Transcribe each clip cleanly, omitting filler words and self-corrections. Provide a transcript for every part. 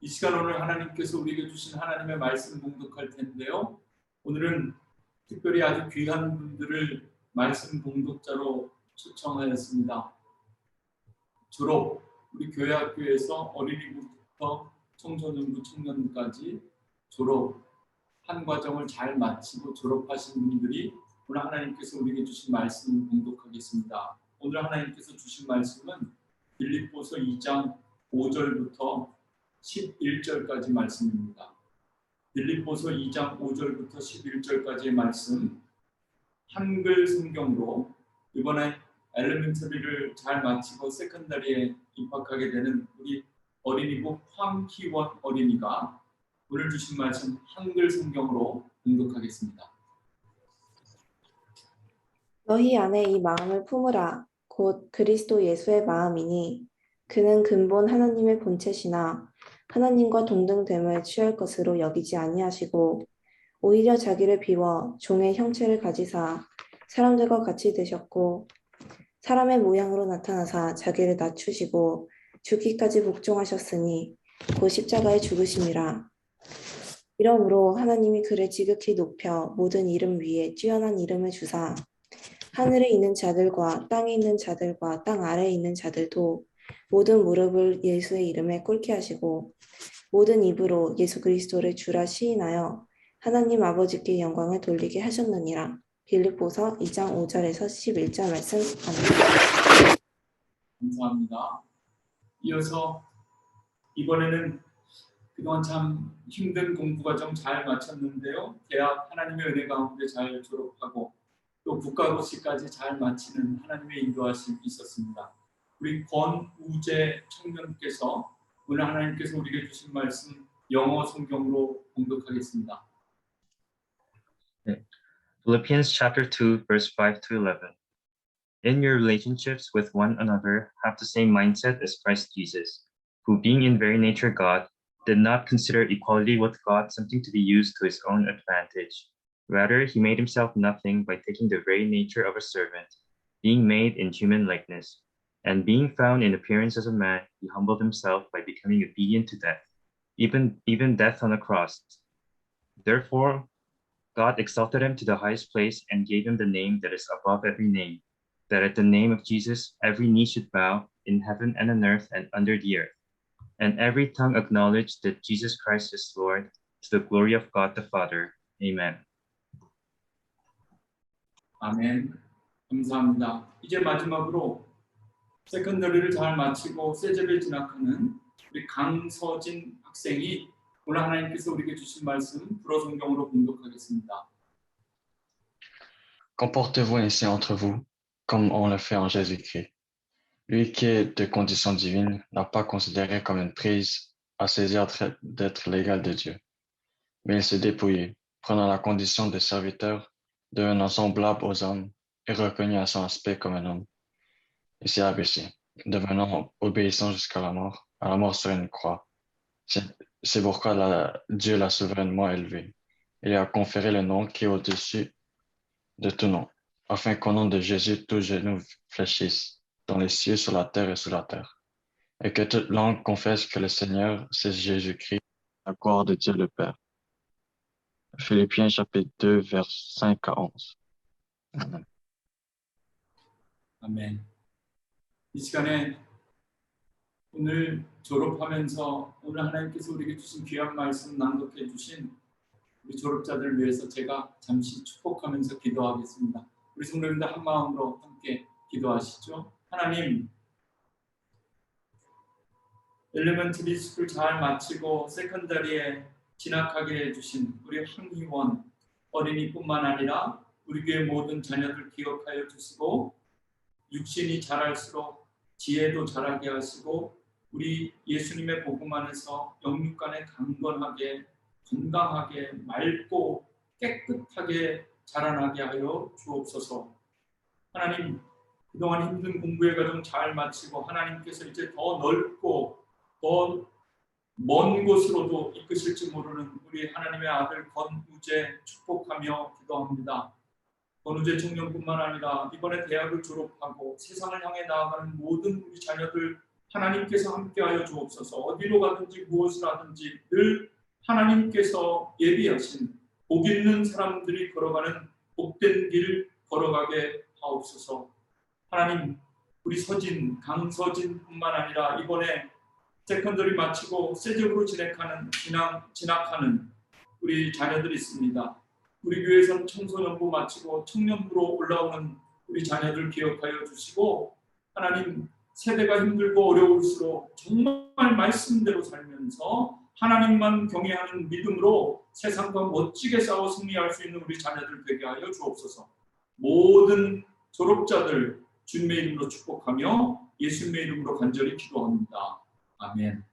이 시간 오늘 하나님께서 우리에게 주신 하나님의 말씀 봉독할 텐데요. 오늘은 특별히 아주 귀한 분들을 말씀 봉독자로 초청하였습니다. 졸업, 우리 교회 학교에서 어린이부터 청소년부 청년까지 졸업, 한 과정을 잘 마치고 졸업하신 분들이 오늘 하나님께서 우리에게 주신 말씀을 봉독하겠습니다. 오늘 하나님께서 주신 말씀은 빌립보서 2장 5절부터 11절까지 말씀입니다. 빌립보서 2장 5절부터 11절까지의 말씀, 한글 성경으로 이번에 엘레멘터리를 잘 마치고 세컨다리에 입학하게 되는 우리 어린이부 황희원 어린이가 오늘 주신 말씀 한글 성경으로 봉독하겠습니다. 너희 안에 이 마음을 품으라. 곧 그리스도 예수의 마음이니 그는 근본 하나님의 본체시나 하나님과 동등됨을 취할 것으로 여기지 아니하시고 오히려 자기를 비워 종의 형체를 가지사 사람들과 같이 되셨고 사람의 모양으로 나타나사 자기를 낮추시고 죽기까지 복종하셨으니 곧 십자가에 죽으심이라. 이러므로 하나님이 그를 지극히 높여 모든 이름 위에 뛰어난 이름을 주사 하늘에 있는 자들과 땅에 있는 자들과 땅 아래에 있는 자들도 모든 무릎을 예수의 이름에 꿇게 하시고 모든 입으로 예수 그리스도를 주라 시인하여 하나님 아버지께 영광을 돌리게 하셨느니라. 빌립보서 2장 5절에서 11절 말씀 합니다. 감사합니다. 이어서 이번에는 그동안 참 힘든 공부 과정 잘 마쳤는데요. 대학 하나님의 은혜 가운데 잘 졸업하고 또 국가고시까지 잘 마치는 하나님의 인도하심이 있었습니다. 우리 권우재 청년께서 오늘 하나님께서 우리에게 주신 말씀 영어 성경으로 봉독하겠습니다. Philippians chapter 2, verse 5 to 11. In your relationships with one another, have the same mindset as Christ Jesus, who being in very nature God, did not consider equality with God something to be used to his own advantage. Rather, he made himself nothing by taking the very nature of a servant, being made in human likeness. And being found in appearance as a man, he humbled himself by becoming obedient to death, even death on a cross. Therefore, God exalted him to the highest place and gave him the name that is above every name, that at the name of Jesus every knee should bow in heaven and on earth and under the earth, and every tongue acknowledge that Jesus Christ is Lord, to the glory of God the Father. Amen. 아멘. 감사합니다. 이제 마지막으로 세컨더리를 잘 마치고 세제를 진학하는 우리 강서진 학생이 오늘 하나님께서 우리에게 주신 말씀 불어 성경으로 봉독하겠습니다. Comportez-vous ainsi entre vous, comme on le fait en Jésus-Christ. Lui qui est de condition divine n'a pas considéré comme une prise à saisir d'être l'égal de Dieu, mais il s'est dépouillé, prenant la condition de serviteur, devenant semblable aux hommes et reconnu à son aspect comme un homme. Il s'est abaissé, devenant obéissant jusqu'à la mort sur une croix. C'est pourquoi Dieu l'a souverainement élevé. Il lui a conféré le nom qui est au-dessus de tout nom, afin qu'au nom de Jésus, tout genou fléchisse, dans les cieux, sur la terre et sous la terre, et que toute langue confesse que le Seigneur, c'est Jésus-Christ, la gloire de Dieu le Père. Philippiens chapitre 2, vers 5 à 11. Amen. 아멘. 이 시간에 오늘 졸업하면서 오늘 하나님께서 우리에게 주신 귀한 말씀 낭독해 주신 우리 졸업자들을 위해서 제가 잠시 축복하면서 기도하겠습니다. 우리 성도님들 한 마음으로 함께 기도하시죠. 하나님, 엘레멘터리 스쿨 잘 마치고 세컨다리에 진학하게 해주신 우리 황희원 어린이뿐만 아니라 우리 교회 모든 자녀들 기억하여 주시고 육신이 자랄수록 지혜도 자라게 하시고 우리 예수님의 복음 안에서 영육간에 강건하게 건강하게 맑고 깨끗하게 자라나게 하여 주옵소서. 하나님, 그동안 힘든 공부의 과정 잘 마치고 하나님께서 이제 더 넓고 더 먼 곳으로도 이끄실지 모르는 우리 하나님의 아들 권우재 축복하며 기도합니다. 권우재 청년뿐만 아니라 이번에 대학을 졸업하고 세상을 향해 나아가는 모든 우리 자녀들 하나님께서 함께하여 주옵소서. 어디로 가든지 무엇을 하든지 늘 하나님께서 예비하신 복 있는 사람들이 걸어가는 복된 길 걸어가게 하옵소서. 하나님, 우리 서진, 강서진뿐만 아니라 이번에 세컨더리 마치고 세적으로 진학하는 우리 자녀들이 있습니다. 우리 교회에서는 청소년부 마치고 청년부로 올라오는 우리 자녀들 기억하여 주시고, 하나님, 세대가 힘들고 어려울수록 정말 말씀대로 살면서 하나님만 경외하는 믿음으로 세상과 멋지게 싸워 승리할 수 있는 우리 자녀들 되게 하여 주옵소서. 모든 졸업자들 주님의 이름으로 축복하며 예수님의 이름으로 간절히 기도합니다. 아멘.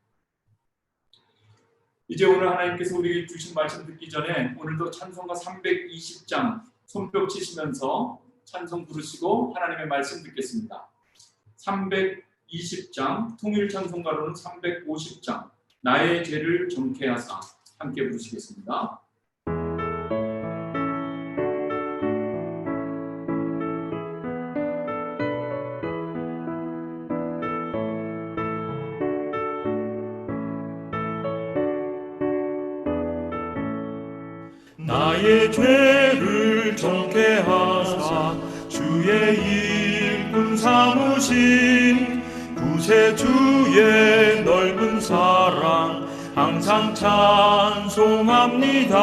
이제 오늘 하나님께서 우리에게 주신 말씀 듣기 전에 오늘도 찬송가 320장 손뼉 치시면서 찬송 부르시고 하나님의 말씀 듣겠습니다. 320장, 통일 찬송가로는 350장, 나의 죄를 정케 하사, 함께 부르시겠습니다. 나의 죄를 정케 하사 주의 일꾼 삼으신 구세주의 넓은 사랑 항상 찬송합니다.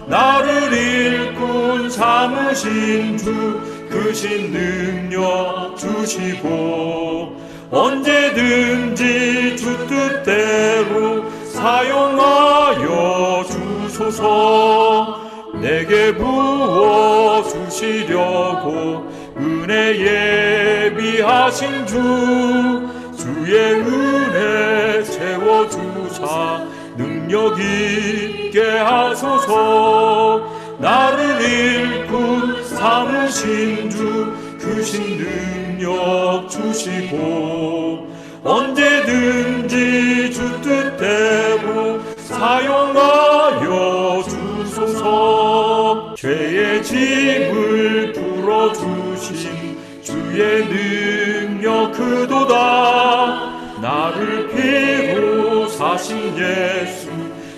나를 일꾼 삼으신 주 크신 능력 주시고 언제든지 주 뜻대로 사용하여 주소서. 내게 부어 주시려고 은혜 예비하신 주의 은혜 채워주사 능력 있게 하소서. 나를 일꾼 삼으신 주 크신 능력 주시고 언제든지 주 뜻대로 사용하여 주소서. 죄의 짐을 풀어주신 주의 능력 크도다. 나를 피로 사신 예수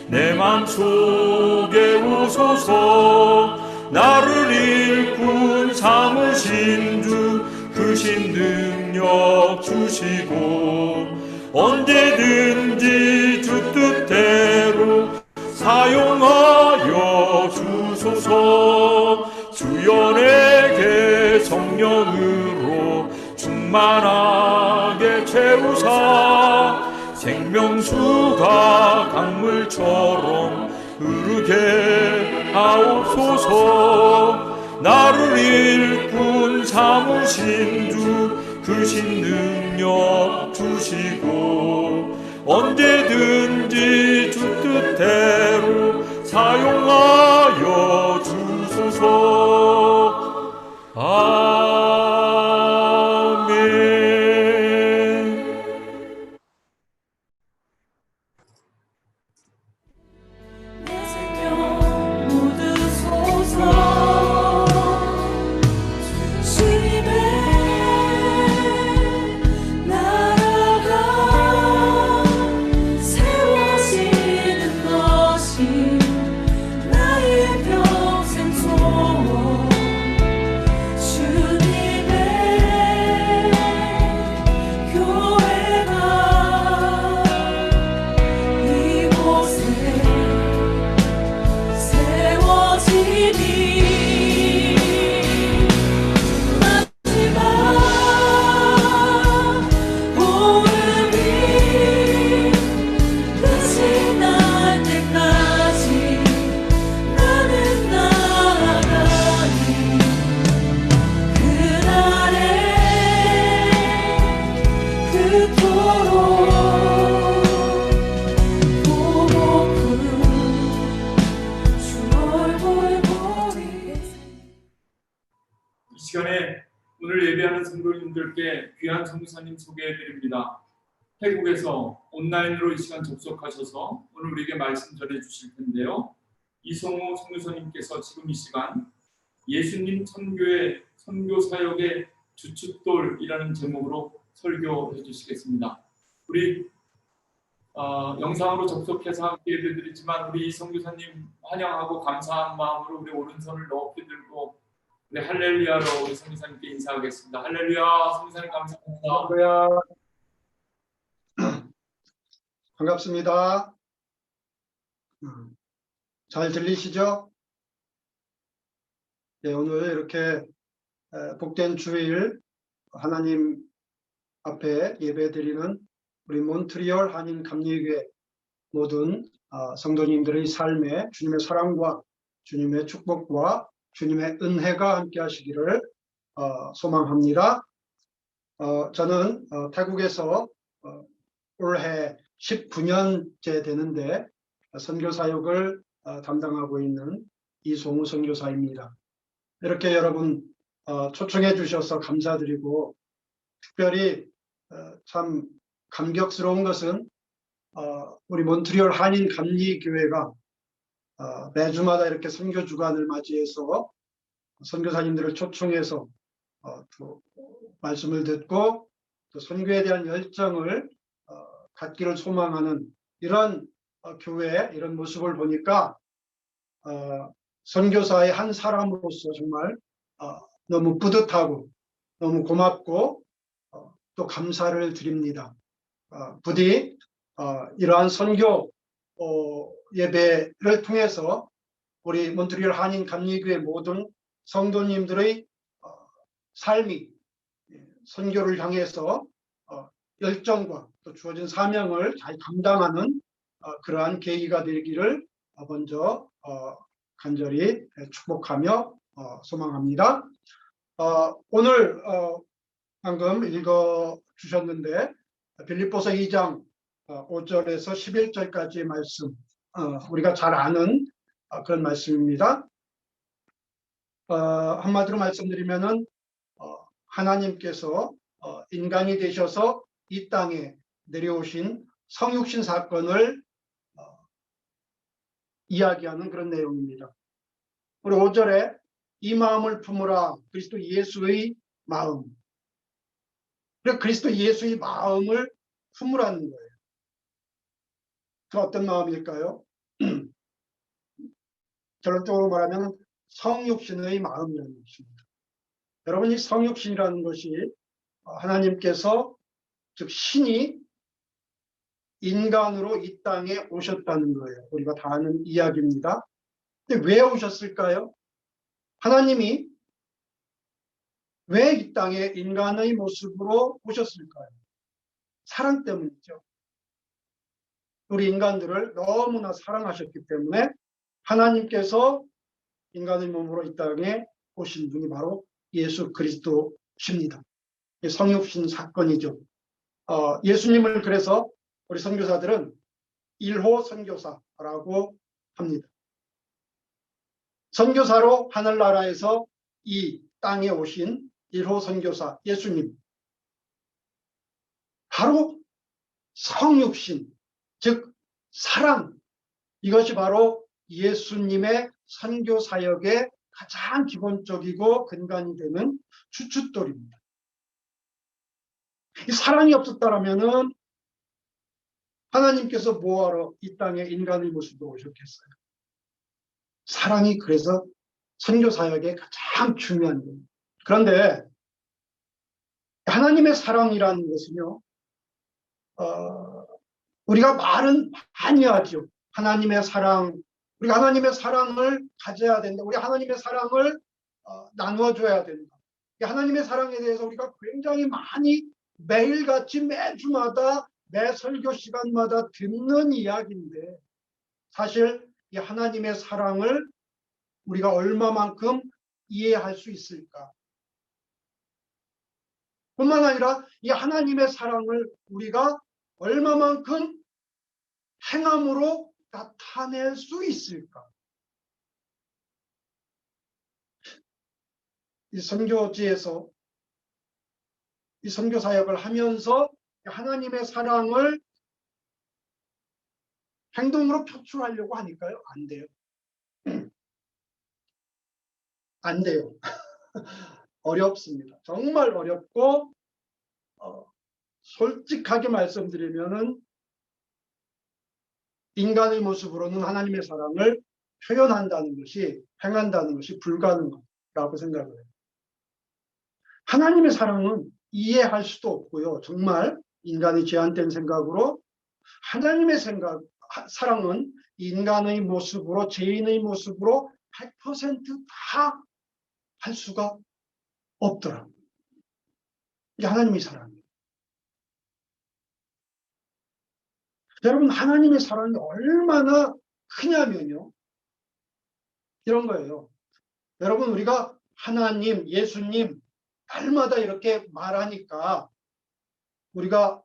내 맘속에 오소서. 나를 일꾼 삼으신 주 크신 능력 주시고 언제든지 주 뜻대로 사용하여 주소서. 주여 내게 성령으로 충만하게 채우사 생명수가 강물처럼 흐르게 하옵소서. 나를 일꾼 삼으신 주 크신 능력 주시고 언제든지 주 뜻대로 사용하여 주소서. 아멘. 내 생명 묻으소서. 주님의 나라가 세워지는 것이 나의 평생 소원. 주님의 교회가 이곳에 세워지니 마지막 오름이 끝이 날 때까지 나는 나아가니 그날에 그토록 보고픈 주 얼굴 보리. 이 시간에 오늘 예배하는 성도님들께 귀한 성도사님 소개해드립니다. 태국에서 온라인으로 이 시간 접속하셔서 오늘 우리에게 말씀 전해주실 텐데요. 이성호 성도사님께서 지금 이 시간 예수님 선교의 선교 사역의 주춧돌이라는 제목으로 설교해 주시겠습니다. 우리 영상으로 접속해서 함께 예배드리지만 우리 선교사님 환영하고 감사한 마음으로 우리 오른손을 높이 들고 우리 할렐루야로 우리 선교사님께 인사하겠습니다. 할렐루야, 선교사님 감사합니다. 할렐루야. 반갑습니다. 잘 들리시죠? 네, 오늘 이렇게 복된 주일 하나님 앞에 예배드리는 우리 몬트리올 한인 감리교회 모든 성도님들의 삶에 주님의 사랑과 주님의 축복과 주님의 은혜가 함께 하시기를 소망합니다. 저는 태국에서 올해 19년째 되는데 선교사역을 담당하고 있는 이송우 선교사입니다. 이렇게 여러분 초청해 주셔서 감사드리고 특별히 참 감격스러운 것은 우리 몬트리올 한인 감리교회가 매주마다 이렇게 선교 주간을 맞이해서 선교사님들을 초청해서 또 말씀을 듣고 또 선교에 대한 열정을 갖기를 소망하는 이런 교회 이런 모습을 보니까 선교사의 한 사람으로서 정말 너무 뿌듯하고 너무 고맙고 또 감사를 드립니다. 부디 이러한 선교 예배를 통해서 우리 몬트리올 한인 감리교회 모든 성도님들의 삶이 선교를 향해서 열정과 또 주어진 사명을 잘 감당하는 그러한 계기가 되기를 먼저 간절히 축복하며 소망합니다. 오늘 방금 읽어 주셨는데 빌립보서 2장 5절에서 11절까지의 말씀 우리가 잘 아는 그런 말씀입니다. 한마디로 말씀드리면은 하나님께서 인간이 되셔서 이 땅에 내려오신 성육신 사건을 이야기하는 그런 내용입니다. 우리 5절에 이 마음을 품으라 그리스도 예수의 마음. 그리스도 예수의 마음을 품으라는 거예요. 그 어떤 마음일까요? 결론적으로 말하면 성육신의 마음이라는 것입니다. 여러분 이 성육신이라는 것이 하나님께서 즉 신이 인간으로 이 땅에 오셨다는 거예요. 우리가 다 아는 이야기입니다. 근데 왜 오셨을까요? 하나님이 왜 이 땅에 인간의 모습으로 오셨을까요? 사랑 때문이죠. 우리 인간들을 너무나 사랑하셨기 때문에 하나님께서 인간의 몸으로 이 땅에 오신 분이 바로 예수 그리스도십니다. 성육신 사건이죠. 예수님을 그래서 우리 선교사들은 1호 선교사라고 합니다. 선교사로 하늘나라에서 이 땅에 오신 1호 선교사 예수님. 바로 성육신, 즉 사랑, 이것이 바로 예수님의 선교 사역의 가장 기본적이고 근간이 되는 주춧돌입니다. 이 사랑이 없었다라면은 하나님께서 뭐하러 이 땅에 인간의 모습으로 오셨겠어요? 사랑이 그래서 선교 사역의 가장 중요한 겁니다. 그런데 하나님의 사랑이라는 것은요, 우리가 말은 많이 하죠. 하나님의 사랑, 우리가 하나님의 사랑을 가져야 된다. 우리 하나님의 사랑을 나누어줘야 된다. 하나님의 사랑에 대해서 우리가 굉장히 많이 매일같이 매주마다 매 설교 시간마다 듣는 이야기인데 사실 이 하나님의 사랑을 우리가 얼마만큼 이해할 수 있을까? 뿐만 아니라 이 하나님의 사랑을 우리가 얼마만큼 행함으로 나타낼 수 있을까? 이 선교지에서 이 선교 사역을 하면서 하나님의 사랑을 행동으로 표출하려고 하니까요? 안 돼요. 안 돼요. 어렵습니다. 정말 어렵고 솔직하게 말씀드리면은 인간의 모습으로는 하나님의 사랑을 표현한다는 것이, 행한다는 것이 불가능하다고 생각을 해요. 하나님의 사랑은 이해할 수도 없고요. 정말 인간의 제한된 생각으로 하나님의 사랑은 인간의 모습으로, 죄인의 모습으로 100% 다 할 수가 없더라고요. 이게 하나님의 사랑이에요. 여러분, 하나님의 사랑이 얼마나 크냐면요. 이런 거예요. 여러분, 우리가 하나님, 예수님 날마다 이렇게 말하니까 우리가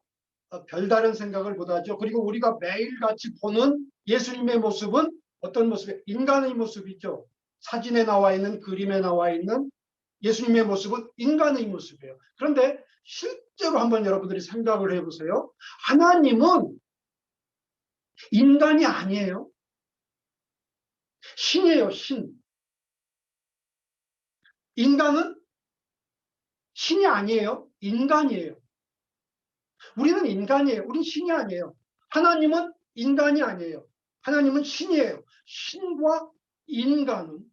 별다른 생각을 못하죠. 그리고 우리가 매일같이 보는 예수님의 모습은 어떤 모습이에요? 인간의 모습이죠. 사진에 나와 있는, 그림에 나와 있는 예수님의 모습은 인간의 모습이에요. 그런데 실제로 한번 여러분들이 생각을 해보세요. 하나님은 인간이 아니에요. 신이에요, 신. 인간은 신이 아니에요. 인간이에요. 우리는 인간이에요. 우리는 신이 아니에요. 하나님은 인간이 아니에요. 하나님은 신이에요. 신과 인간은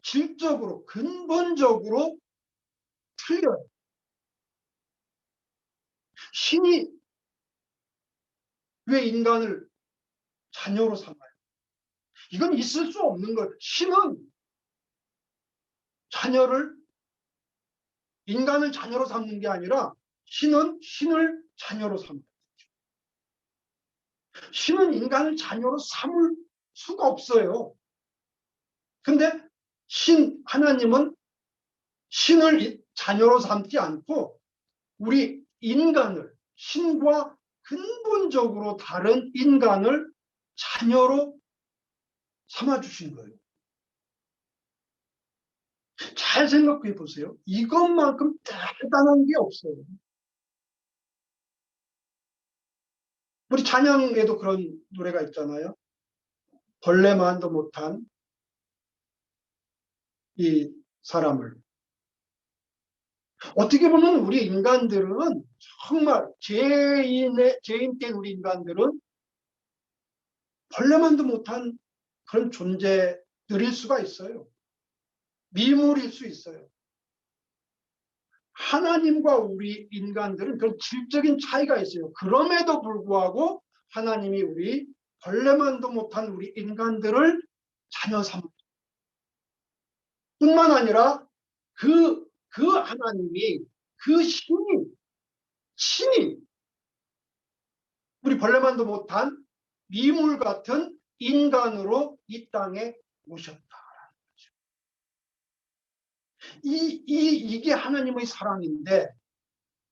질적으로, 근본적으로 틀려요. 신이 왜 인간을 자녀로 삼아요? 이건 있을 수 없는 거예요. 신은 인간을 자녀로 삼는 게 아니라 신은 신을 자녀로 삼는 거죠. 신은 인간을 자녀로 삼을 수가 없어요. 근데 하나님은 신을 자녀로 삼지 않고 우리 인간을, 신과 근본적으로 다른 인간을 자녀로 삼아주신 거예요. 잘 생각해 보세요. 이것만큼 대단한 게 없어요. 우리 찬양에도 그런 노래가 있잖아요. 벌레만도 못한 이 사람을. 어떻게 보면 우리 인간들은 정말 죄인된 우리 인간들은 벌레만도 못한 그런 존재들일 수가 있어요. 미물일 수 있어요. 하나님과 우리 인간들은 그런 질적인 차이가 있어요. 그럼에도 불구하고 하나님이 우리 벌레만도 못한 우리 인간들을 자녀 삼고 뿐만 아니라 그 하나님이, 그 신이 우리 벌레만도 못한 미물 같은 인간으로 이 땅에 오셨다. 이게 하나님의 사랑인데,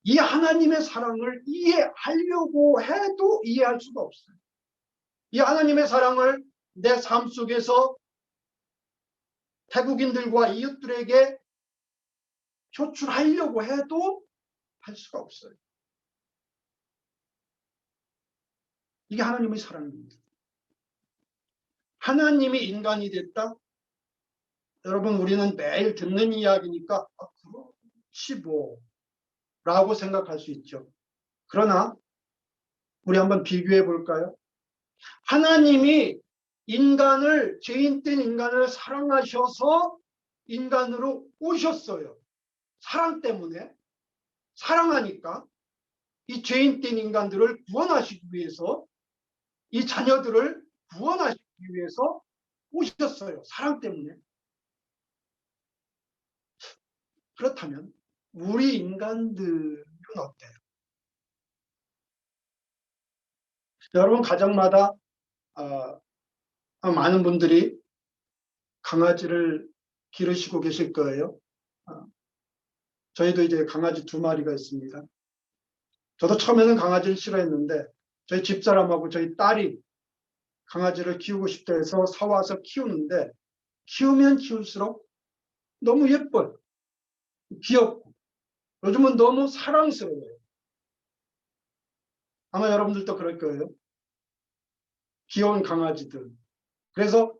이 하나님의 사랑을 이해하려고 해도 이해할 수가 없어요. 이 하나님의 사랑을 내 삶 속에서 태국인들과 이웃들에게 표출하려고 해도 할 수가 없어요. 이게 하나님의 사랑입니다. 하나님이 인간이 됐다? 여러분, 우리는 매일 듣는 이야기니까 그렇지 뭐 라고 생각할 수 있죠. 그러나 우리 한번 비교해 볼까요? 하나님이 죄인된 인간을 사랑하셔서 인간으로 오셨어요. 사랑 때문에, 사랑하니까 이 죄인된 인간들을 구원하시기 위해서, 이 자녀들을 구원하시기 위해서 오셨어요. 사랑 때문에. 그렇다면 우리 인간들은 어때요? 여러분, 가정마다 많은 분들이 강아지를 기르시고 계실 거예요. 저희도 이제 강아지 2마리가 있습니다. 저도 처음에는 강아지를 싫어했는데 저희 집사람하고 저희 딸이 강아지를 키우고 싶다 해서 사와서 키우는데, 키우면 키울수록 너무 예뻐요. 귀엽고 요즘은 너무 사랑스러워요. 아마 여러분들도 그럴 거예요. 귀여운 강아지들. 그래서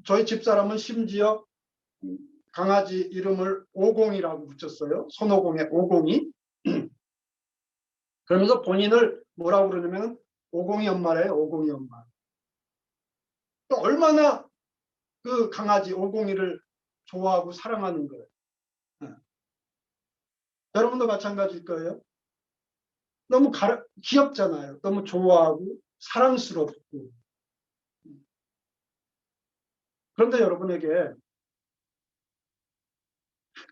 저희 집사람은 심지어 강아지 이름을 오공이라고 붙였어요. 손오공의 오공이. 그러면서 본인을 뭐라고 그러냐면 오공이 엄마래요. 오공이 엄마. 또 얼마나 그 강아지 오공이를 좋아하고 사랑하는 거예요. 여러분도 마찬가지일 거예요. 너무 귀엽잖아요. 너무 좋아하고 사랑스럽고. 그런데 여러분에게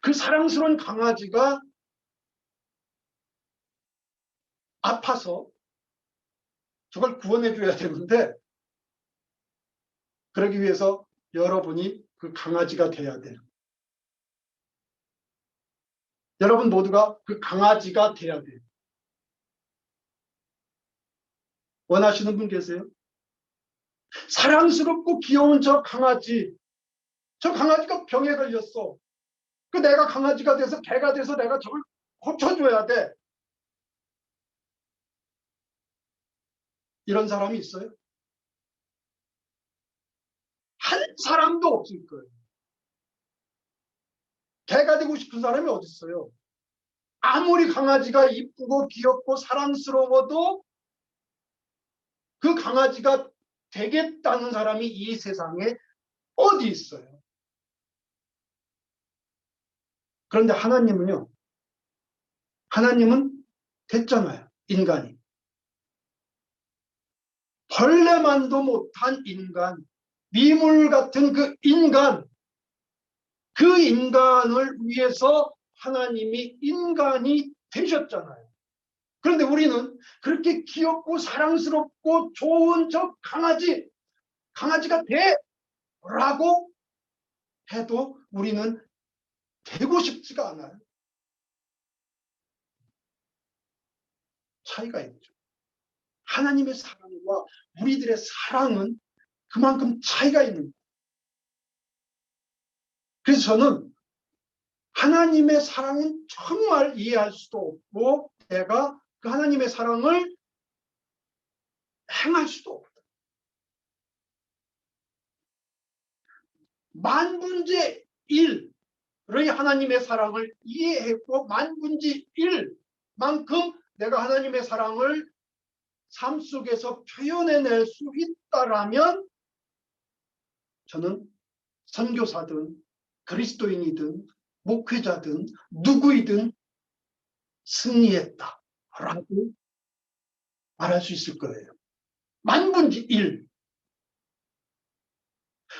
그 사랑스러운 강아지가 아파서 저걸 구원해 줘야 되는데, 그러기 위해서 여러분이 그 강아지가 돼야 돼요. 여러분 모두가 그 강아지가 돼야 돼요. 원하시는 분 계세요? 사랑스럽고 귀여운 저 강아지가 병에 걸렸어. 그 내가 강아지가 돼서 개가 돼서 내가 저걸 고쳐줘야 돼. 이런 사람이 있어요? 한 사람도 없을 거예요. 개가 되고 싶은 사람이 어디 있어요? 아무리 강아지가 이쁘고 귀엽고 사랑스러워도 그 강아지가 되겠다는 사람이 이 세상에 어디 있어요? 그런데 하나님은요, 하나님은 됐잖아요. 인간이. 벌레만도 못한 인간, 미물 같은 그 인간을 위해서 하나님이 인간이 되셨잖아요. 그런데 우리는 그렇게 귀엽고 사랑스럽고 좋은 저 강아지가 되라고 해도 우리는 되고 싶지가 않아요. 차이가 있죠. 하나님의 사랑과 우리들의 사랑은 그만큼 차이가 있는 거예요. 그래서 저는 하나님의 사랑은 정말 이해할 수도 없고 내가 그 하나님의 사랑을 행할 수도 없다. 만분의 1의 하나님의 사랑을 이해했고 만분의 1만큼 내가 하나님의 사랑을 삶 속에서 표현해낼 수 있다라면 저는 선교사든 그리스도인이든 목회자든 누구이든 승리했다라고 말할 수 있을 거예요. 만분의 1.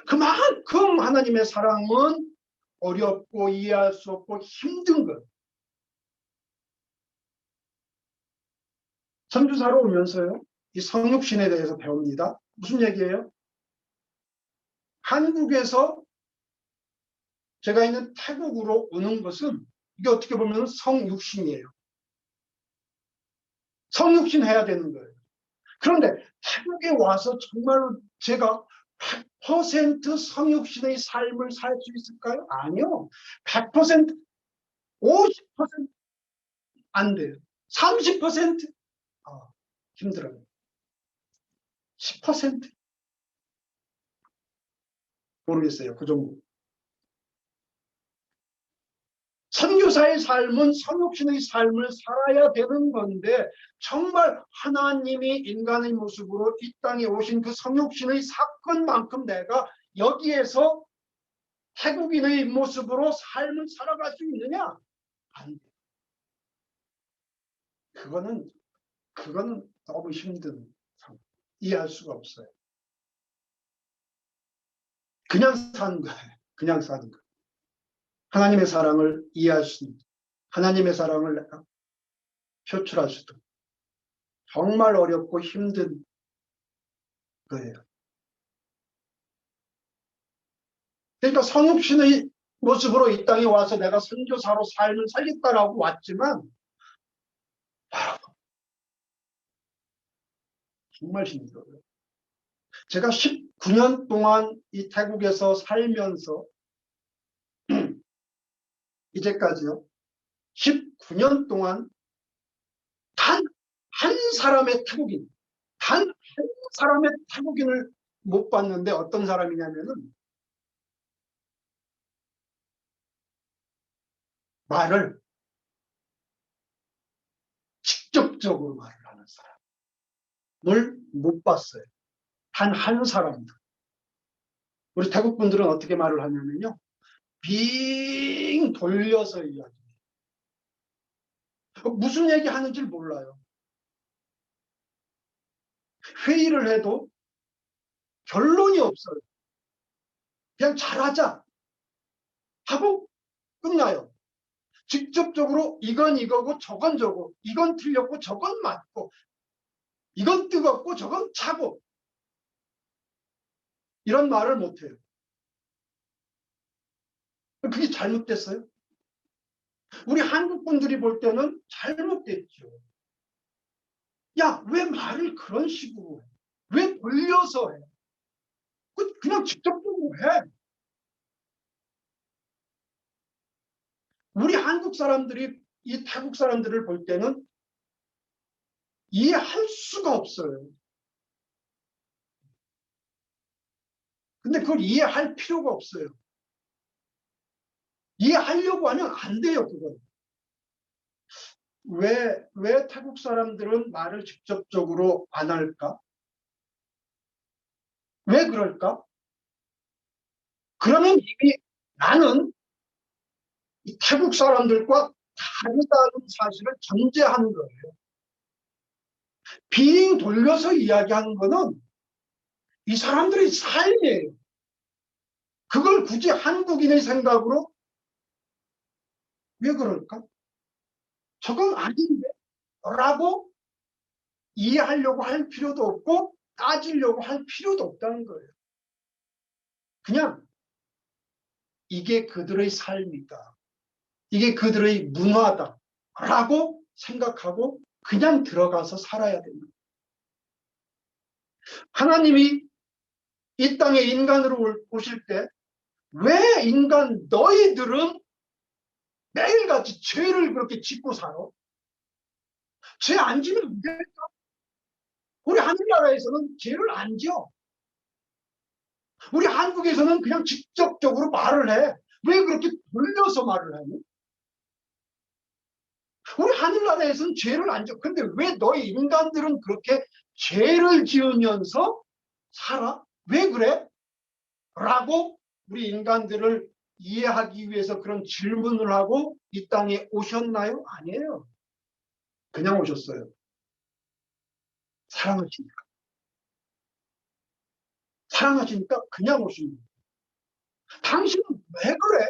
그만큼 하나님의 사랑은 어렵고 이해할 수 없고 힘든 것. 선교사로 오면서요, 이 성육신에 대해서 배웁니다. 무슨 얘기예요? 한국에서 제가 있는 태국으로 오는 것은 이게 어떻게 보면 성육신이에요. 성육신 해야 되는 거예요. 그런데 태국에 와서 정말로 제가 100% 성육신의 삶을 살 수 있을까요? 아니요. 100%, 50% 안 돼요. 30%? 힘들어요. 10%? 모르겠어요. 그 정도. 선교사의 삶은 성육신의 삶을 살아야 되는 건데 정말 하나님이 인간의 모습으로 이 땅에 오신 그 성육신의 사건만큼 내가 여기에서 태국인의 모습으로 삶을 살아갈 수 있느냐? 안 돼. 그거는 너무 힘든 상황. 이해할 수가 없어요. 그냥 사는 거예요. 그냥 사는 거예요. 하나님의 사랑을 이해할 수 있는, 하나님의 사랑을 내가 표출할 수도 정말 어렵고 힘든 거예요. 그러니까 성육신의 모습으로 이 땅에 와서 내가 선교사로 삶을 살겠다라고 왔지만 정말 힘들어요. 제가 19년 동안 이 태국에서 살면서 이제까지요. 19년 동안 단 한 사람의 태국인, 단 한 사람의 태국인을 못 봤는데 어떤 사람이냐면은 말을 직접 직접적으로 말을 하는 사람을 못 봤어요. 단 한 사람도. 우리 태국 분들은 어떻게 말을 하냐면요. 빙 돌려서 이야기해요. 무슨 얘기 하는지 몰라요. 회의를 해도 결론이 없어요. 그냥 잘하자 하고 끝나요. 직접적으로 이건 이거고 저건 저거, 이건 틀렸고 저건 맞고, 이건 뜨겁고 저건 차고, 이런 말을 못해요. 그게 잘못됐어요? 우리 한국 분들이 볼 때는 잘못됐죠. 야, 왜 말을 그런 식으로 해? 왜 돌려서 해? 그냥 직접적으로 해. 우리 한국 사람들이 이 태국 사람들을 볼 때는 이해할 수가 없어요. 근데 그걸 이해할 필요가 없어요. 이해하려고 하면 안 돼요, 그건. 왜 태국 사람들은 말을 직접적으로 안 할까? 왜 그럴까? 그러면 이미 나는 이 태국 사람들과 다르다는 사실을 전제하는 거예요. 빙 돌려서 이야기하는 거는 이 사람들의 삶이에요. 그걸 굳이 한국인의 생각으로 왜 그럴까? 저건 아닌데? 라고 이해하려고 할 필요도 없고 따지려고 할 필요도 없다는 거예요. 그냥 이게 그들의 삶이다. 이게 그들의 문화다. 라고 생각하고 그냥 들어가서 살아야 됩니다. 하나님이 이 땅에 인간으로 오실 때 왜 인간 너희들은 매일같이 죄를 그렇게 짓고 살아? 죄 안 지면 안 될까? 우리 하늘나라에서는 죄를 안 지어. 우리 한국에서는 그냥 직접적으로 말을 해. 왜 그렇게 돌려서 말을 하니? 우리 하늘나라에서는 죄를 안 지어. 근데 왜 너희 인간들은 그렇게 죄를 지으면서 살아? 왜 그래? 라고 우리 인간들을 이해하기 위해서 그런 질문을 하고 이 땅에 오셨나요? 아니에요. 그냥 오셨어요. 사랑하시니까. 사랑하시니까 그냥 오신 거예요. 당신은 왜 그래?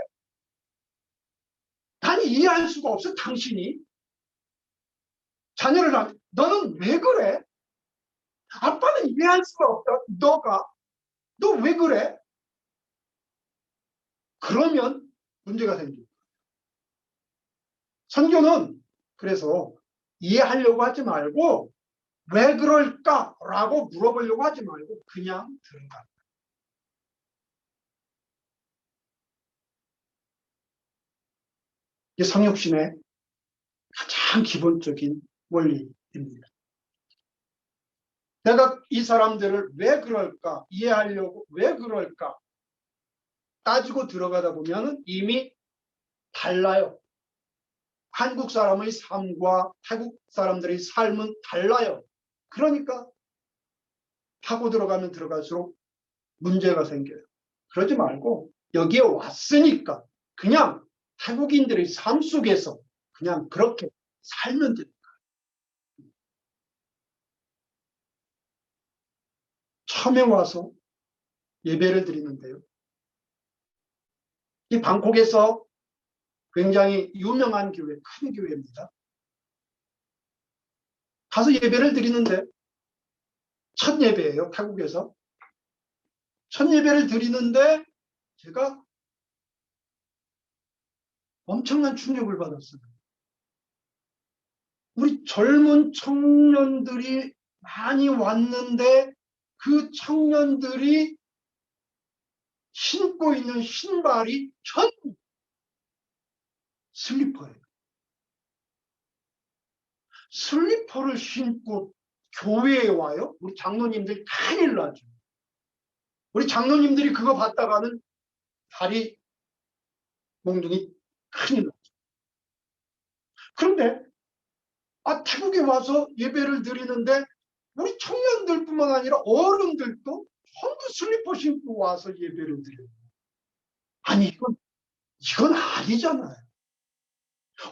난 이해할 수가 없어, 당신이. 자녀를 낳 너는 왜 그래? 아빠는 이해할 수가 없다. 너 왜 그래? 그러면 문제가 생깁니다. 선교는 그래서 이해하려고 하지 말고 왜 그럴까라고 물어보려고 하지 말고 그냥 들어가. 이게 성육신의 가장 기본적인 원리입니다. 내가 이 사람들을 왜 그럴까 이해하려고 왜 그럴까 따지고 들어가다 보면 이미 달라요. 한국 사람의 삶과 태국 사람들의 삶은 달라요. 그러니까 하고 들어가면 들어갈수록 문제가 생겨요. 그러지 말고 여기에 왔으니까 그냥 태국인들의 삶 속에서 그냥 그렇게 살면 됩니다. 처음에 와서 예배를 드리는데요. 이 방콕에서 굉장히 유명한 교회, 큰 교회입니다. 가서 예배를 드리는데 첫 예배예요, 태국에서. 첫 예배를 드리는데 제가 엄청난 충격을 받았어요. 우리 젊은 청년들이 많이 왔는데 그 청년들이 신고 있는 신발이 전부 슬리퍼예요. 슬리퍼를 신고 교회에 와요? 우리 장로님들 큰일 나죠. 우리 장로님들이 그거 봤다가는 다리 몽둥이 큰일 나죠. 그런데 태국에 와서 예배를 드리는데 우리 청년들뿐만 아니라 어른들도 전부 슬리퍼 신고 와서 예배를 드려요. 아니 이건 아니잖아요.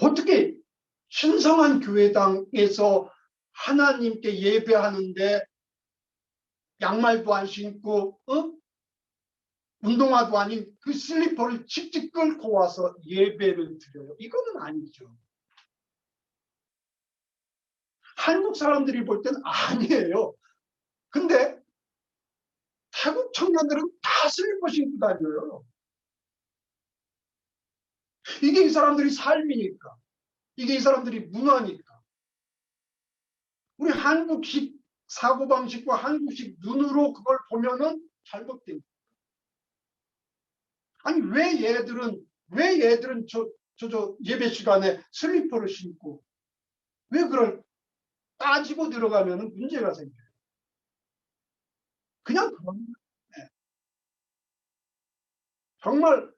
어떻게 신성한 교회당에서 하나님께 예배하는데 양말도 안 신고 운동화도 아닌 그 슬리퍼를 직접 끌고 와서 예배를 드려요. 이거는 아니죠. 한국 사람들이 볼 때는 아니에요. 근데 태국 청년들은 다 슬리퍼 신고 다녀요. 이게 이 사람들이 삶이니까. 이게 이 사람들이 문화니까. 우리 한국식 사고방식과 한국식 눈으로 그걸 보면은 잘못된 거예요. 아니 왜 얘들은 저 예배 시간에 슬리퍼를 신고 왜 그걸 따지고 들어가면은 문제가 생겨요. 그냥 그런 거예요. 네. 정말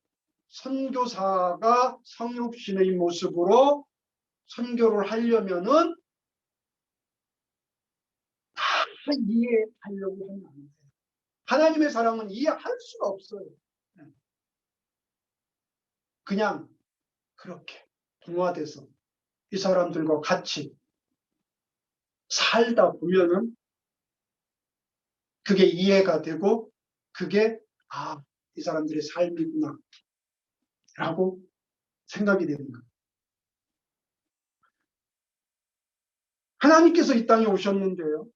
선교사가 성육신의 모습으로 선교를 하려면은 다 이해하려고 하면 안 돼요. 하나님의 사랑은 이해할 수가 없어요. 그냥 그렇게 동화돼서 이 사람들과 같이 살다 보면은 그게 이해가 되고 그게 이 사람들의 삶이구나 라고 생각이 되는 거예요. 하나님께서 이 땅에 오셨는데요.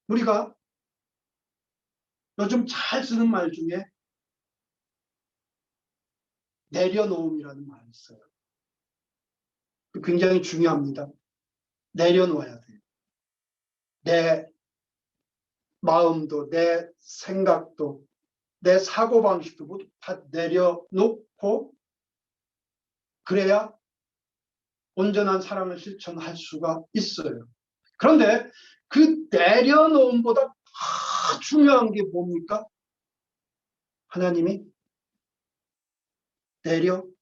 우리가 요즘 잘 쓰는 말 중에 내려놓음이라는 말이 있어요. 굉장히 중요합니다. 내려놓아야 돼요. 내 마음도 내 생각도 내 사고방식도 모두 다 내려놓고 그래야 온전한 사랑을 실천할 수가 있어요. 그런데 그 내려놓음보다 더 중요한 게 뭡니까? 하나님이 내려왔잖아요.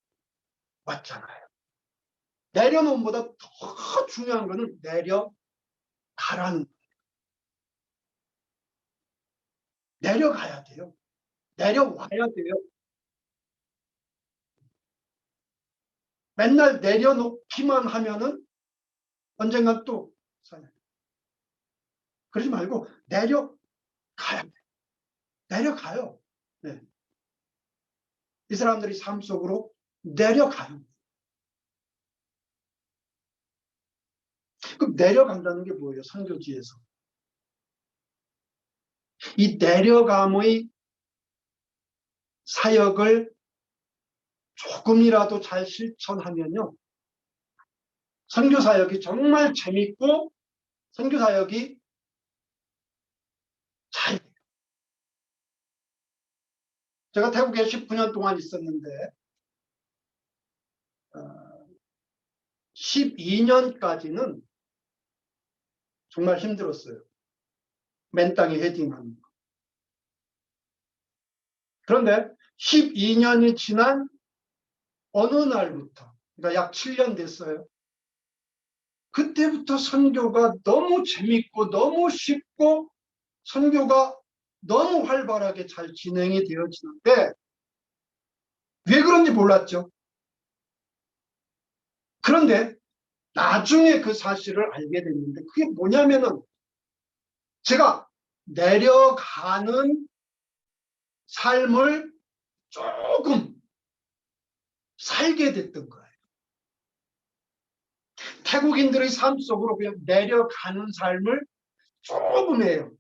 내려놓음보다 더 중요한 거는 내려가라는 거예요. 내려가야 돼요. 내려와야 돼요. 맨날 내려놓기만 하면은 언젠간 또 살아요. 그러지 말고 내려가야 돼요. 내려가요. 네. 이 사람들이 삶 속으로 내려가요. 그럼 내려간다는 게 뭐예요? 선교지에서. 이 내려감의 사역을 조금이라도 잘 실천하면요. 선교사역이 정말 재밌고 선교사역이 잘 돼요. 제가 태국에 19년 동안 있었는데 12년까지는 정말 힘들었어요. 맨 땅에 헤딩하는 거. 그런데 12년이 지난 어느 날부터 그러니까 약 7년 됐어요. 그때부터 선교가 너무 재밌고 너무 쉽고 선교가 너무 활발하게 잘 진행이 되어지는데 왜 그런지 몰랐죠. 그런데 나중에 그 사실을 알게 됐는데 그게 뭐냐면은 제가 내려가는 삶을 조금 살게 됐던 거예요. 태국인들의 삶 속으로 그냥 내려가는 삶을 조금 해요.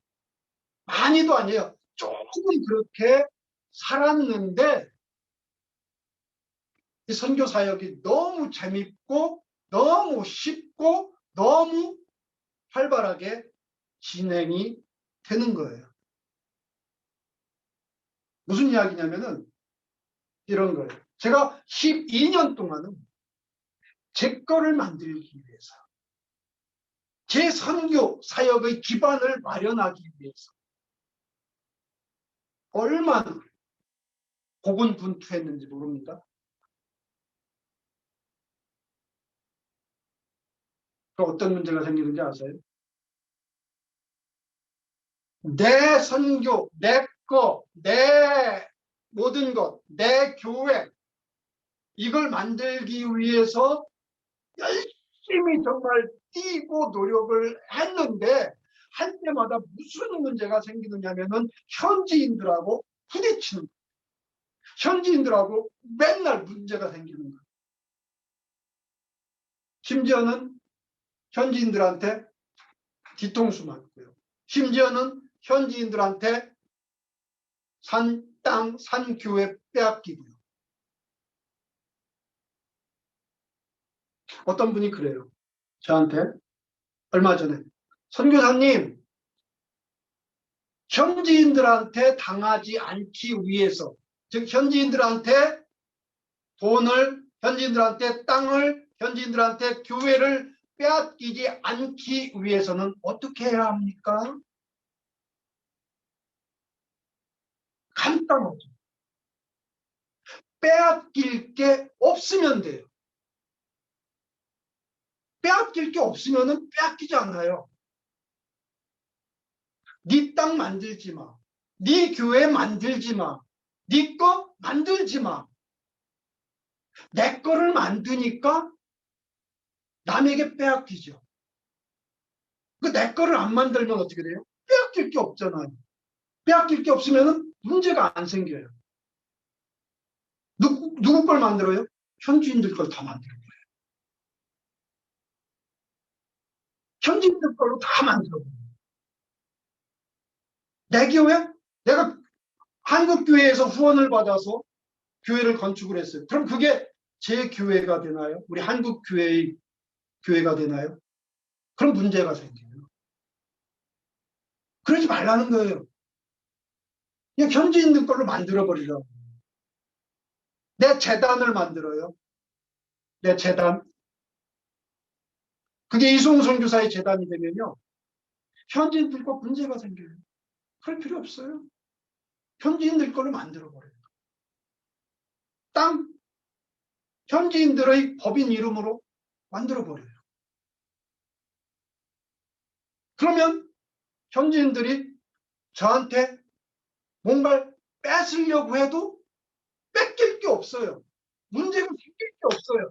많이도 아니에요. 조금 그렇게 살았는데 이 선교 사역이 너무 재밌고 너무 쉽고 너무 활발하게 진행이 되는 거예요. 무슨 이야기냐면은 이런 거예요. 제가 12년 동안은 제 거를 만들기 위해서 제 선교 사역의 기반을 마련하기 위해서 얼마나 고군분투했는지 모릅니다. 어떤 문제가 생기는지 아세요? 내 선교, 내 거, 내 모든 것, 내 교회, 이걸 만들기 위해서 열심히 정말 뛰고 노력을 했는데 할 때마다 무슨 문제가 생기느냐면은 현지인들하고 부딪히는 거예요. 현지인들하고 맨날 문제가 생기는 거예요. 심지어는 현지인들한테 뒤통수 맞고요. 심지어는 현지인들한테 산 땅, 산 교회 빼앗기고요. 어떤 분이 그래요. 저한테 얼마 전에 선교사님, 현지인들한테 당하지 않기 위해서, 즉 현지인들한테 돈을, 현지인들한테 땅을, 현지인들한테 교회를 빼앗기지 않기 위해서는 어떻게 해야 합니까? 간단하죠. 빼앗길 게 없으면 돼요. 빼앗길 게 없으면 빼앗기지 않아요. 네 땅 만들지 마. 네 교회 만들지 마. 네 거 만들지 마. 내 거를 만드니까 남에게 빼앗기죠. 그 내 거를 안 만들면 어떻게 돼요? 빼앗길 게 없잖아요. 빼앗길 게 없으면 문제가 안 생겨요. 누구 걸 만들어요? 현지인들 걸 다 만들어요. 현지인들 걸로 다 만들어요. 내 교회? 내가 한국교회에서 후원을 받아서 교회를 건축을 했어요. 그럼 그게 제 교회가 되나요? 우리 한국교회의 교회가 되나요? 그럼 문제가 생겨요. 그러지 말라는 거예요. 그냥 현지인들 걸로 만들어버리라고. 내 재단을 만들어요. 내 재단. 그게 이송우 선교사의 재단이 되면요. 현지인들과 문제가 생겨요. 그럴 필요 없어요. 현지인들 걸로 만들어버려요. 땅, 현지인들의 법인 이름으로 만들어버려요. 그러면 현지인들이 저한테 뭔가를 뺏으려고 해도 뺏길 게 없어요. 문제가 생길 게 없어요.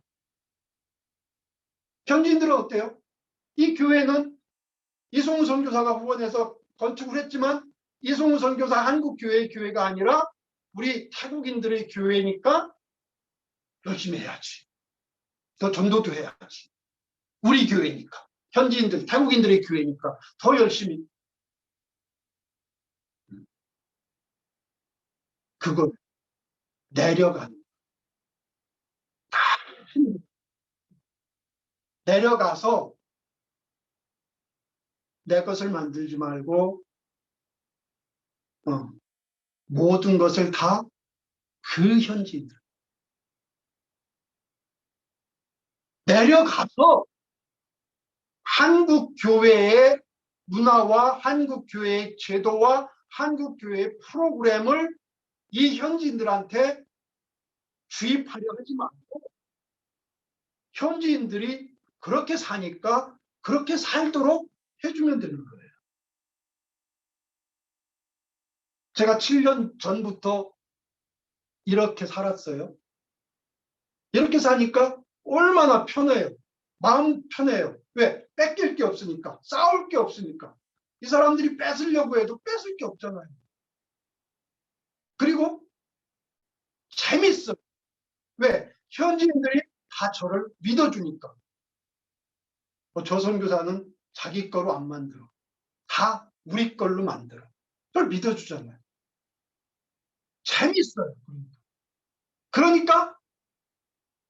현지인들은 어때요? 이 교회는 이송우 선교사가 후원해서 건축을 했지만 이송우 선교사 한국교회의 교회가 아니라 우리 태국인들의 교회니까 열심히 해야지. 더 전도도 해야지. 우리 교회니까. 현지인들, 태국인들의 교회니까 더 열심히. 그걸 내려가는. 내려가서 내 것을 만들지 말고 모든 것을 다 그 현지인들. 내려가서 한국 교회의 문화와 한국 교회의 제도와 한국 교회의 프로그램을 이 현지인들한테 주입하려 하지 말고 현지인들이 그렇게 사니까 그렇게 살도록 해주면 되는 거예요. 제가 7년 전부터 이렇게 살았어요. 이렇게 사니까 얼마나 편해요. 마음 편해요. 왜? 뺏길 게 없으니까. 싸울 게 없으니까. 이 사람들이 뺏으려고 해도 뺏을 게 없잖아요. 그리고 재밌어요. 왜? 현지인들이 다 저를 믿어주니까. 저 선교사는 자기 거로 안 만들어. 다 우리 걸로 만들어. 그걸 믿어주잖아요. 재밌어요. 그러니까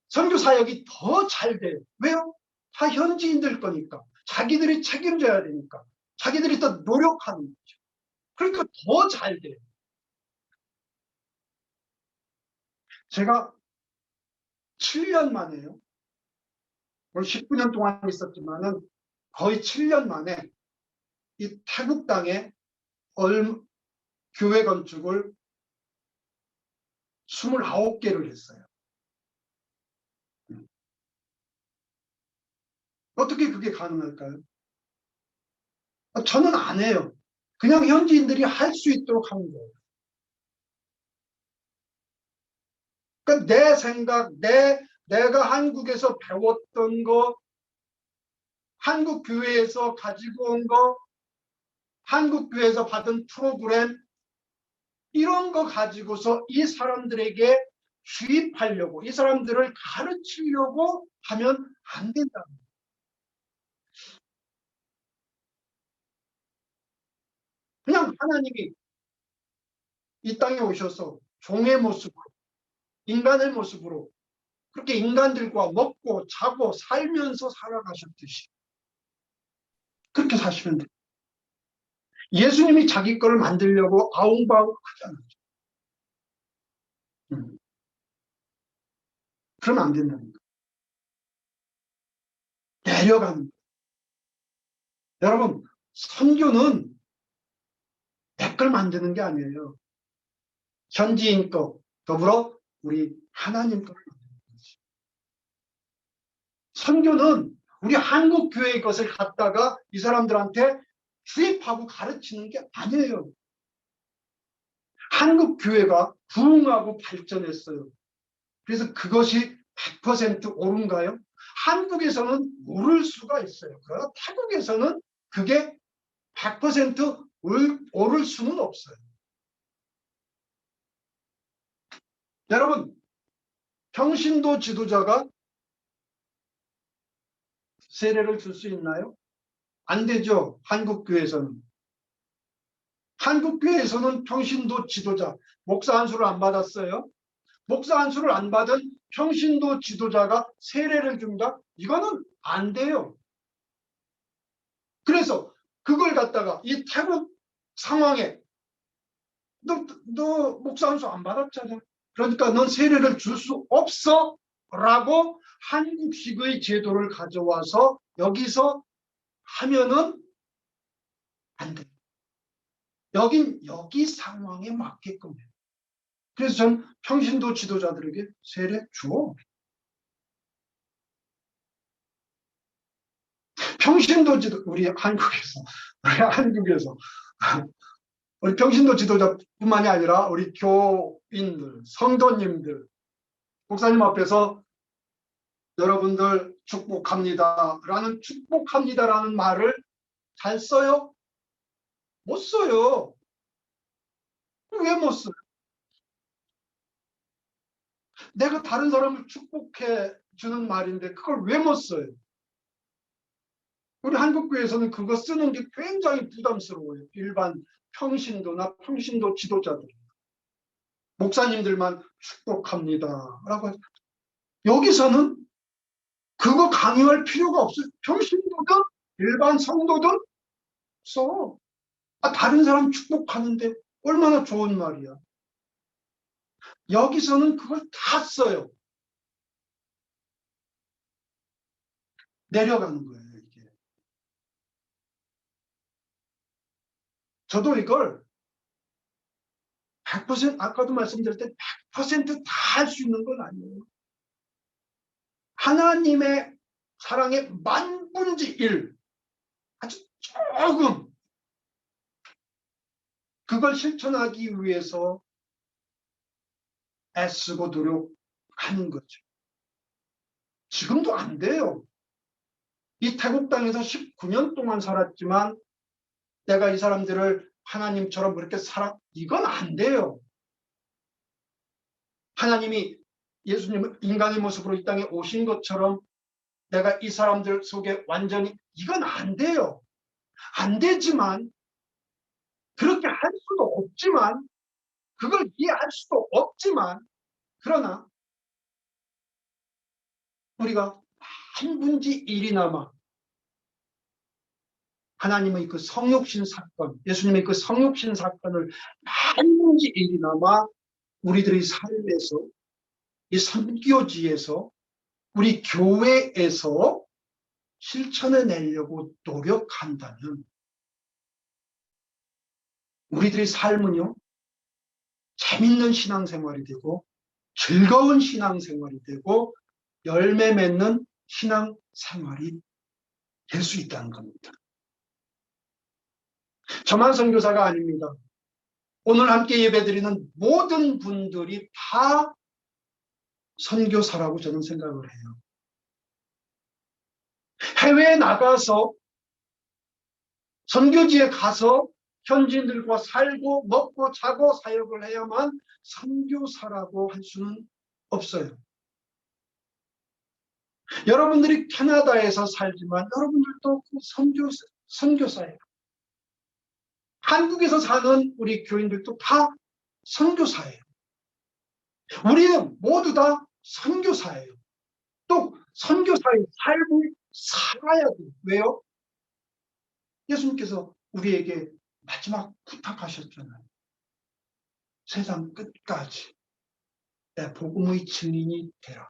선교 사역이 더 잘 돼요. 왜요? 다 현지인들 거니까. 자기들이 책임져야 되니까. 자기들이 더 노력하는 거죠. 그러니까 더 잘 돼요. 제가 7년 만에요. 물론 19년 동안 있었지만은 거의 7년 만에 이 태국 땅에 교회 건축을 29개를 했어요. 어떻게 어떻게 그게 가능할까요? 저는 안 해요. 그냥 현지인들이 할 수 있도록 하는 거예요. 그러니까 내 생각, 내가 한국에서 배웠던 거, 한국 교회에서 가지고 온 거, 한국 교회에서 받은 프로그램, 이런 거 가지고서 이 사람들에게 주입하려고, 이 사람들을 가르치려고 하면 안 된다. 그냥 하나님이 이 땅에 오셔서 종의 모습으로, 인간의 모습으로 그렇게 인간들과 먹고 자고 살면서 살아가셨듯이 그렇게 사시면 돼요. 예수님이 자기 거를 만들려고 아웅바웅 하지 않았죠. 그러면 안 된다는 거예요. 내려가는 거예요. 여러분, 선교는 내 걸 만드는 게 아니에요. 현지인 거 더불어 우리 하나님 거를 만드는 거지. 선교는 우리 한국 교회의 것을 갖다가 이 사람들한테 주입하고 가르치는 게 아니에요. 한국 교회가 부흥하고 발전했어요. 그래서 그것이 100% 옳은가요? 한국에서는 오를 수가 있어요. 그러나 태국에서는 그게 100% 오를 수는 없어요. 여러분, 평신도 지도자가 세례를 줄 수 있나요? 안 되죠. 한국교회에서는. 한국교회에서는 평신도 지도자, 목사 안수를 안 받았어요. 목사 안수를 안 받은 평신도 지도자가 세례를 준다? 이거는 안 돼요. 그래서 그걸 갖다가 이 태국 상황에 너 목사 안수 안 받았잖아. 그러니까 넌 세례를 줄 수 없어 라고 한국식의 제도를 가져와서 여기서 하면은 안 돼. 여긴 여기 상황에 맞게끔 해. 그래서 전 평신도 지도자들에게 세례 줘. 평신도 지도 우리 한국에서 우리 평신도 지도자뿐만이 아니라 우리 교인들, 성도님들, 목사님 앞에서 여러분들 축복합니다라는 축복합니다라는 말을 잘 써요? 못 써요. 왜 못 써요? 내가 다른 사람을 축복해 주는 말인데 그걸 왜 못 써요? 우리 한국교회에서는 그거 쓰는 게 굉장히 부담스러워요. 일반 평신도나 평신도 지도자들. 목사님들만 축복합니다. 라고. 여기서는 그거 강요할 필요가 없어요. 평신도든 일반 성도든 써. 다른 사람 축복하는데 얼마나 좋은 말이야. 여기서는 그걸 다 써요. 내려가는 거예요, 이게. 저도 이걸 100% 아까도 말씀드릴 때 100% 다 할 수 있는 건 아니에요. 하나님의 사랑의 10,000분의 1 아주 조금 그걸 실천하기 위해서 애쓰고 노력하는 거죠. 지금도 안 돼요. 이 태국 땅에서 19년 동안 살았지만 내가 이 사람들을 하나님처럼 그렇게 이건 안 돼요. 하나님이 예수님은 인간의 모습으로 이 땅에 오신 것처럼 내가 이 사람들 속에 완전히 이건 안 돼요. 안 되지만 그렇게 할 수도 없지만 그걸 이해할 수도 없지만 그러나 우리가 1/1000분의 1이나마 하나님의 그 성육신 사건, 예수님의 그 성육신 사건을 1/1000분의 1이나마 우리들의 삶에서 이 선교지에서 우리 교회에서 실천해내려고 노력한다면 우리들의 삶은요 재밌는 신앙생활이 되고 즐거운 신앙생활이 되고 열매 맺는 신앙생활이 될 수 있다는 겁니다. 저만 선교사가 아닙니다. 오늘 함께 예배드리는 모든 분들이 다 선교사라고 저는 생각을 해요. 해외에 나가서 선교지에 가서 현지인들과 살고 먹고 자고 사역을 해야만 선교사라고 할 수는 없어요. 여러분들이 캐나다에서 살지만 여러분들도 선교사예요. 한국에서 사는 우리 교인들도 다 선교사예요. 우리는 모두 다 선교사예요. 또 선교사의 삶을 살아야 돼요. 왜요? 예수님께서 우리에게 마지막 부탁하셨잖아요. 세상 끝까지 내 복음의 증인이 되라.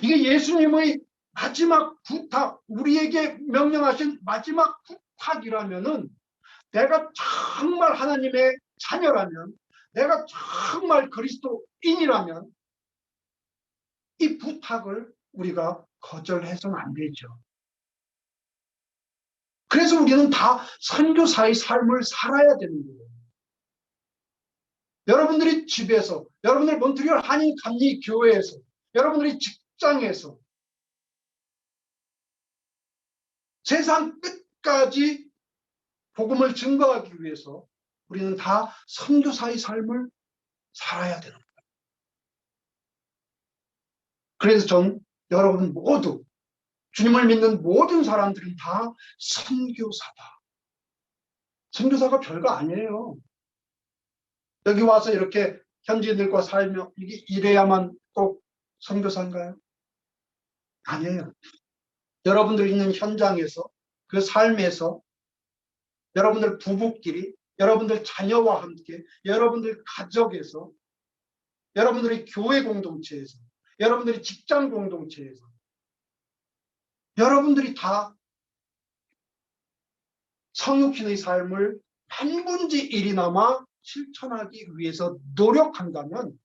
이게 예수님의 마지막 부탁, 우리에게 명령하신 마지막 부탁이라면은 내가 정말 하나님의 자녀라면, 내가 정말 그리스도인이라면 이 부탁을 우리가 거절해서는 안 되죠. 그래서 우리는 다 선교사의 삶을 살아야 되는 거예요. 여러분들이 집에서, 여러분들 몬트리올 한인 감리 교회에서, 여러분들이 직장에서 세상 끝까지 복음을 증거하기 위해서 우리는 다 선교사의 삶을 살아야 되는 거예요. 그래서 전 여러분 모두 주님을 믿는 모든 사람들은 다 선교사다. 선교사가 별거 아니에요. 여기 와서 이렇게 현지인들과 살며 이게 이래야만 꼭 선교사인가요? 아니에요. 여러분들 있는 현장에서, 그 삶에서, 여러분들 부부끼리, 여러분들 자녀와 함께, 여러분들 가족에서, 여러분들의 교회 공동체에서, 여러분들의 직장 공동체에서 여러분들이 다 성육신의 삶을 한 분지 1이나마 실천하기 위해서 노력한다면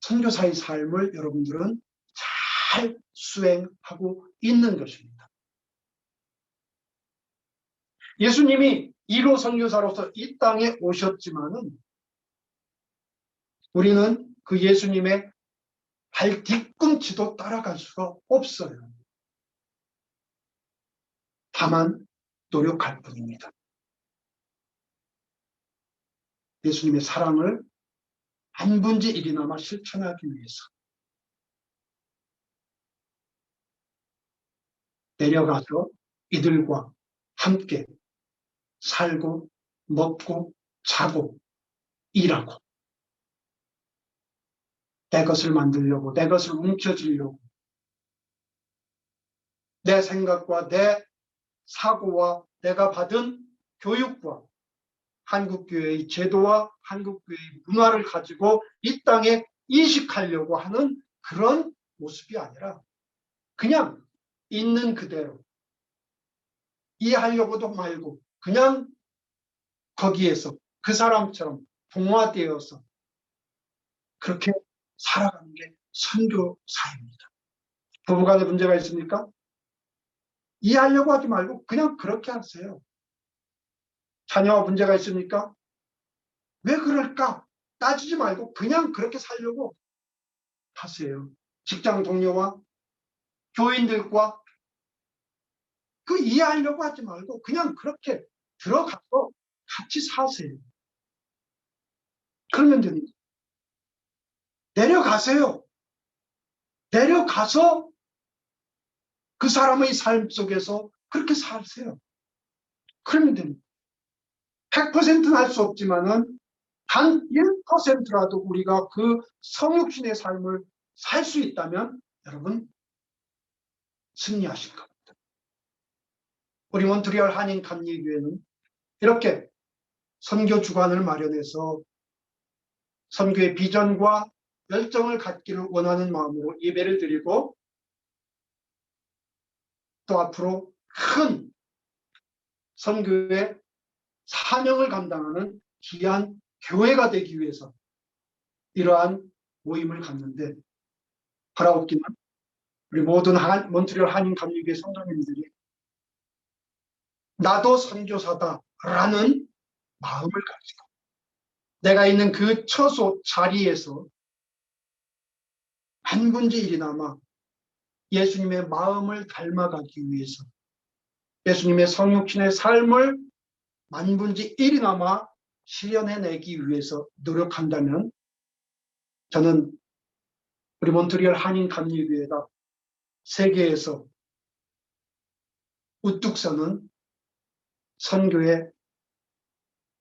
선교사의 삶을 여러분들은 잘 수행하고 있는 것입니다. 예수님이 1호 선교사로서 이 땅에 오셨지만은 우리는 그 예수님의 발 뒤꿈치도 따라갈 수가 없어요. 다만 노력할 뿐입니다. 예수님의 사랑을 한 분지 1이나마 실천하기 위해서 내려가서 이들과 함께 살고 먹고 자고 일하고 내 것을 만들려고, 내 것을 움켜쥐려고, 내 생각과 내 사고와 내가 받은 교육과 한국교회의 제도와 한국교회의 문화를 가지고 이 땅에 이식하려고 하는 그런 모습이 아니라 그냥 있는 그대로 이해하려고도 말고 그냥 거기에서 그 사람처럼 동화되어서 그렇게 살아가는 게 선교사입니다. 부부간에 문제가 있습니까? 이해하려고 하지 말고 그냥 그렇게 하세요. 자녀와 문제가 있습니까? 왜 그럴까? 따지지 말고 그냥 그렇게 살려고 하세요. 직장 동료와 교인들과 그 이해하려고 하지 말고 그냥 그렇게 들어가서 같이 사세요. 그러면 됩니다. 내려가세요. 내려가서 그 사람의 삶 속에서 그렇게 사세요. 그러면 됩니다. 100%는 할 수 없지만은 단 1%라도 우리가 그 성육신의 삶을 살 수 있다면 여러분 승리하실 겁니다. 우리 몬트리올 한인 감리교회는 이렇게 선교 주관을 마련해서 선교의 비전과 열정을 갖기를 원하는 마음으로 예배를 드리고 또 앞으로 큰 선교의 사명을 감당하는 귀한 교회가 되기 위해서 이러한 모임을 갖는데 바라옵기는 우리 모든 몬트리올 한인 감리교회 성도님들이 나도 선교사다라는 마음을 가지고 내가 있는 그 처소 자리에서 한 분지 일이나마 예수님의 마음을 닮아가기 위해서 예수님의 성육신의 삶을 만분지 일이나마 실현해내기 위해서 노력한다면 저는 우리 몬트리올 한인 감리교회가 세계에서 우뚝 서는 선교의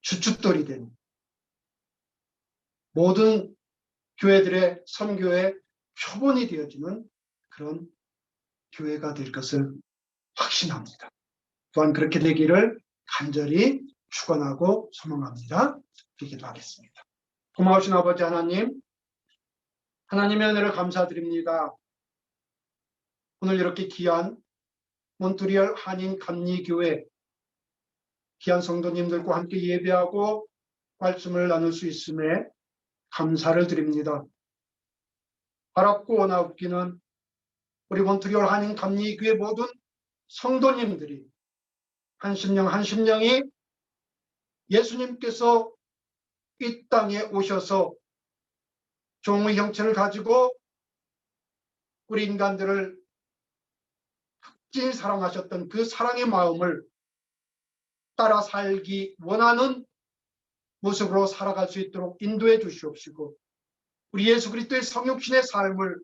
주춧돌이 된 모든 교회들의 선교의 표본이 되어지는 그런 교회가 될 것을 확신합니다. 또한 그렇게 되기를 간절히 축원하고 소망합니다. 기도하겠습니다. 고마우신 아버지 하나님, 하나님의 은혜를 감사드립니다. 오늘 이렇게 귀한 몬트리올 한인 감리교회 귀한 성도님들과 함께 예배하고 말씀을 나눌 수 있음에 감사를 드립니다. 바랍고 원하옵기는 우리 몬트리올 한인 감리교회 모든 성도님들이 한 심령 한 심령이 예수님께서 이 땅에 오셔서 종의 형체를 가지고 우리 인간들을 극진히 사랑하셨던 그 사랑의 마음을 따라 살기 원하는 모습으로 살아갈 수 있도록 인도해 주시옵시고 우리 예수 그리스도의 성육신의 삶을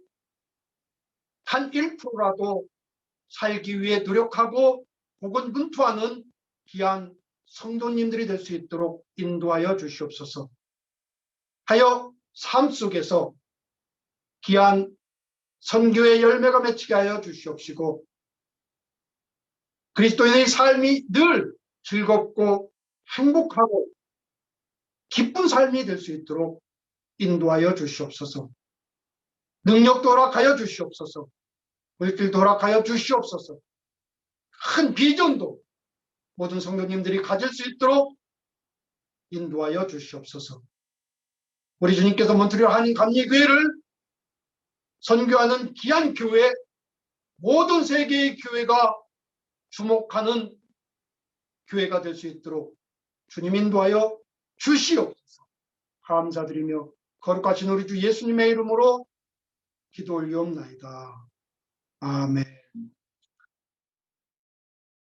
한 1%라도 살기 위해 노력하고 고군분투하는 귀한 성도님들이 될 수 있도록 인도하여 주시옵소서. 하여 삶 속에서 귀한 선교의 열매가 맺히게 하여 주시옵시고 그리스도인의 삶이 늘 즐겁고 행복하고 기쁜 삶이 될 수 있도록 인도하여 주시옵소서. 능력도 허락하여 주시옵소서. 물질도 허락하여 주시옵소서. 큰 비전도 모든 성도님들이 가질 수 있도록 인도하여 주시옵소서. 우리 주님께서 몬트리올 한인 감리교회를 선교하는 귀한 교회, 모든 세계의 교회가 주목하는 교회가 될 수 있도록 주님 인도하여 주시옵소서. 감사드리며 거룩하신 우리 주 예수님의 이름으로 기도 올리옵나이다. 아멘.